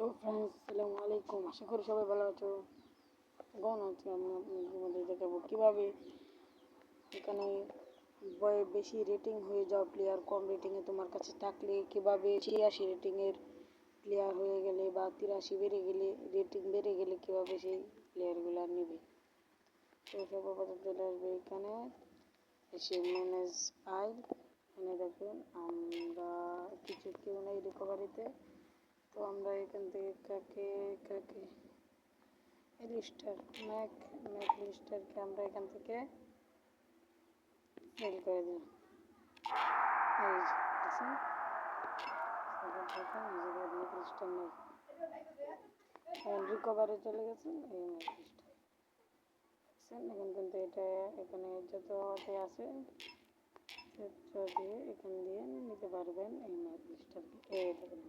Hello friends, আসসালামু আলাইকুম। আশা করি সবাই ভালো আছো। এখন আজকে আমি আপনাদের মধ্যে দেখাবো কীভাবে এখানে বেশি রেটিং হয়ে যাওয়া প্লেয়ার কম রেটিংয়ে তোমার কাছে থাকলে কীভাবে 86 রেটিংয়ের প্লেয়ার হয়ে গেলে বা 83 বেড়ে গেলে রেটিং বেড়ে গেলে কীভাবে সেই প্লেয়ারগুলো নেবে। তো সর্বপ্রথম চলে আসবে এখানে, এসে ম্যানেজ ফাইল। এখানে দেখুন আমরা কিছু কেউ নেই রিকভারিতে, তো আমরা এখান থেকে কাকে লিস্টার ম্যাক লিস্টারকে আমরা এখান থেকে সেল করে দিলাম। এই দেখছেন, ম্যাক লিস্টার নেই, রিকভারি চলে গেছেন। এই ম্যাক লিস্টার দেখছেন, এখন কিন্তু এটা এখানে যততে আছে দিয়ে এখান দিয়ে নিতে পারবেন এই ম্যাক লিস্টারকে। এই দেখুন